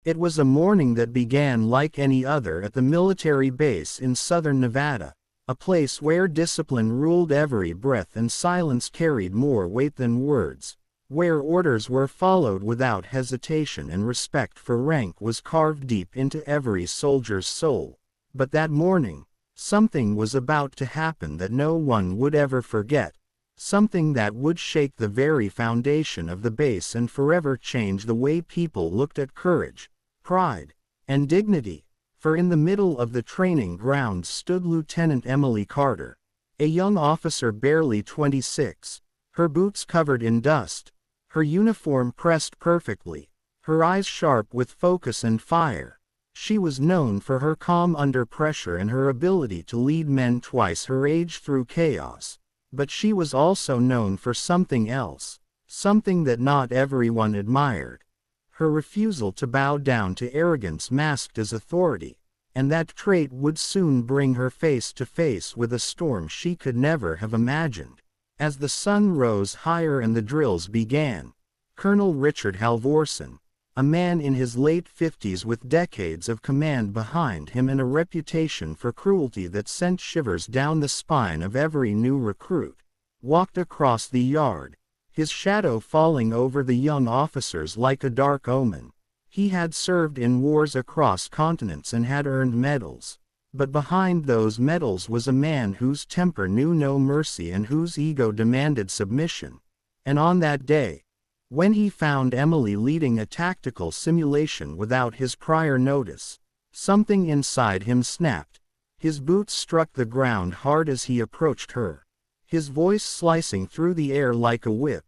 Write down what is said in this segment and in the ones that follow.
It was a morning that began like any other at the military base in southern Nevada, a place where discipline ruled every breath and silence carried more weight than words, where orders were followed without hesitation and respect for rank was carved deep into every soldier's soul. But that morning, something was about to happen that no one would ever forget, something that would shake the very foundation of the base and forever change the way people looked at courage, pride, and dignity. For in the middle of the training grounds stood Lieutenant Emily Carter, a young officer barely 26, her boots covered in dust, her uniform pressed perfectly, her eyes sharp with focus and fire. She was known for her calm under pressure and her ability to lead men twice her age through chaos. But she was also known for something else, something that not everyone admired. Her refusal to bow down to arrogance masked as authority, and that trait would soon bring her face to face with a storm she could never have imagined. As the sun rose higher and the drills began, Colonel Richard Halvorsen, a man in his late 50s with decades of command behind him and a reputation for cruelty that sent shivers down the spine of every new recruit, walked across the yard, his shadow falling over the young officers like a dark omen. He had served in wars across continents and had earned medals, but behind those medals was a man whose temper knew no mercy and whose ego demanded submission. And on that day, when he found Emily leading a tactical simulation without his prior notice, something inside him snapped. His boots struck the ground hard as he approached her, his voice slicing through the air like a whip,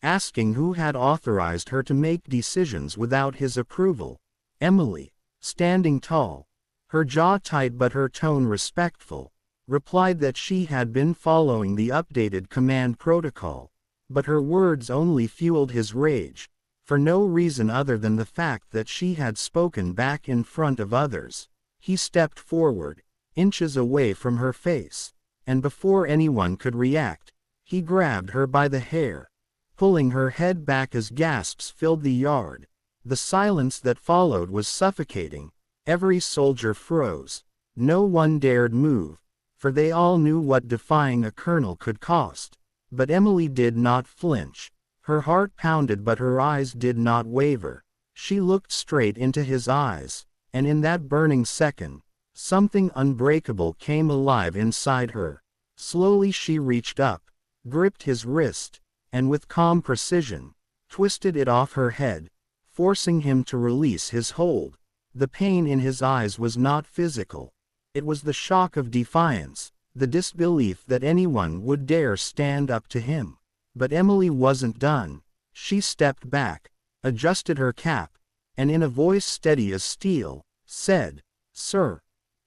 asking who had authorized her to make decisions without his approval. Emily, standing tall, her jaw tight but her tone respectful, replied that she had been following the updated command protocol. But her words only fueled his rage, for no reason other than the fact that she had spoken back in front of others. He stepped forward, inches away from her face, and before anyone could react, he grabbed her by the hair, pulling her head back as gasps filled the yard. The silence that followed was suffocating. Every soldier froze. No one dared move, for they all knew what defying a colonel could cost. But Emily did not flinch. Her heart pounded but her eyes did not waver. She looked straight into his eyes, and in that burning second, something unbreakable came alive inside her. Slowly she reached up, gripped his wrist, and with calm precision, twisted it off her head, forcing him to release his hold. The pain in his eyes was not physical. It was the shock of defiance, the disbelief that anyone would dare stand up to him. But Emily wasn't done. She stepped back, adjusted her cap, and in a voice steady as steel, said, "Sir,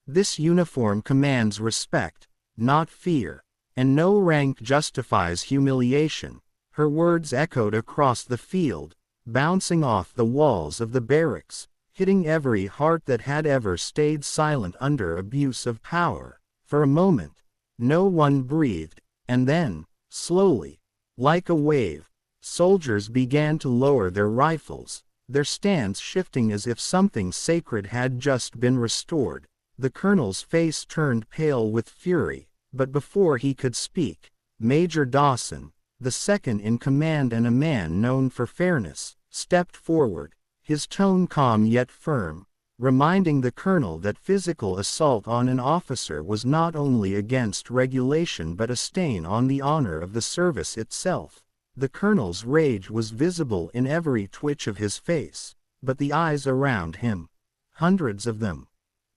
this uniform commands respect, not fear, and no rank justifies humiliation." Her words echoed across the field, bouncing off the walls of the barracks, hitting every heart that had ever stayed silent under abuse of power. For a moment, no one breathed, and then, slowly, like a wave, soldiers began to lower their rifles, their stance shifting as if something sacred had just been restored. The colonel's face turned pale with fury, but before he could speak, Major Dawson, the second in command and a man known for fairness, stepped forward, his tone calm yet firm, reminding the colonel that physical assault on an officer was not only against regulation but a stain on the honor of the service itself. The colonel's rage was visible in every twitch of his face, but the eyes around him, hundreds of them,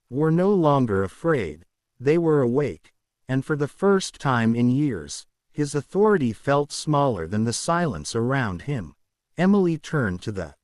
were no longer afraid. They were awake, and for the first time in years, his authority felt smaller than the silence around him. Emily turned to the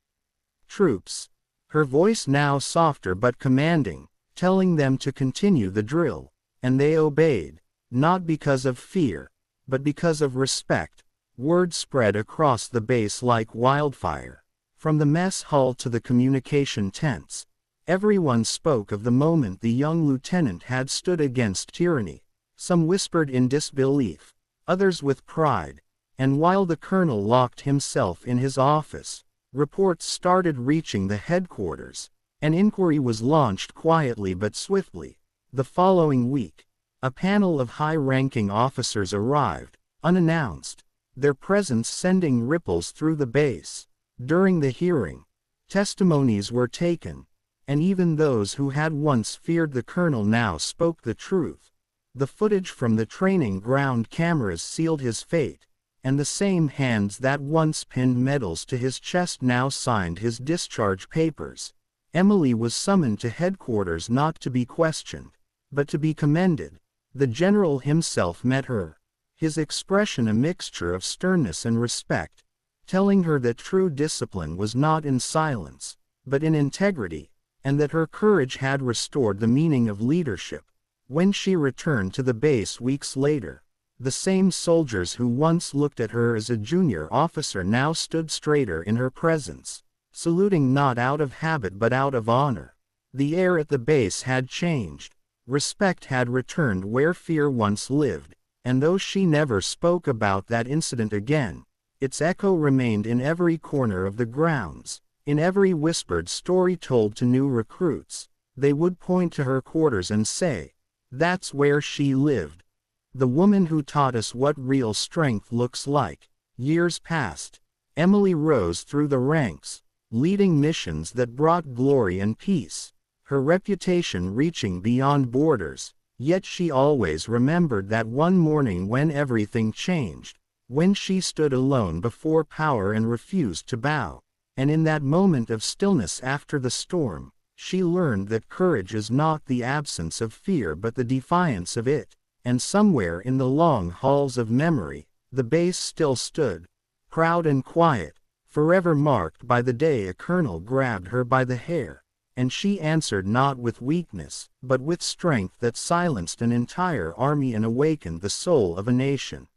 troops, her voice now softer but commanding, telling them to continue the drill, and they obeyed, not because of fear, but because of respect. Word spread across the base like wildfire. From the mess hall to the communication tents, everyone spoke of the moment the young lieutenant had stood against tyranny. Some whispered in disbelief, others with pride, and while the colonel locked himself in his office, Reports started reaching the headquarters. An inquiry was launched quietly but swiftly. The following week, a panel of high-ranking officers arrived, unannounced, their presence sending ripples through the base. During the hearing, testimonies were taken, and even those who had once feared the colonel now spoke the truth. The footage from the training ground cameras sealed his fate, and the same hands that once pinned medals to his chest now signed his discharge papers. Emily was summoned to headquarters not to be questioned, but to be commended. The general himself met her, his expression a mixture of sternness and respect, telling her that true discipline was not in silence, but in integrity, and that her courage had restored the meaning of leadership. When she returned to the base weeks later, the same soldiers who once looked at her as a junior officer now stood straighter in her presence, saluting not out of habit but out of honor. The air at the base had changed. Respect had returned where fear once lived, and though she never spoke about that incident again, its echo remained in every corner of the grounds. In every whispered story told to new recruits, they would point to her quarters and say, "That's where she lived. The woman who taught us what real strength looks like." Years passed. Emily rose through the ranks, leading missions that brought glory and peace, her reputation reaching beyond borders. Yet she always remembered that one morning when everything changed, when she stood alone before power and refused to bow. And in that moment of stillness after the storm, she learned that courage is not the absence of fear but the defiance of it. And somewhere in the long halls of memory, the base still stood, proud and quiet, forever marked by the day a colonel grabbed her by the hair, and she answered not with weakness, but with strength that silenced an entire army and awakened the soul of a nation.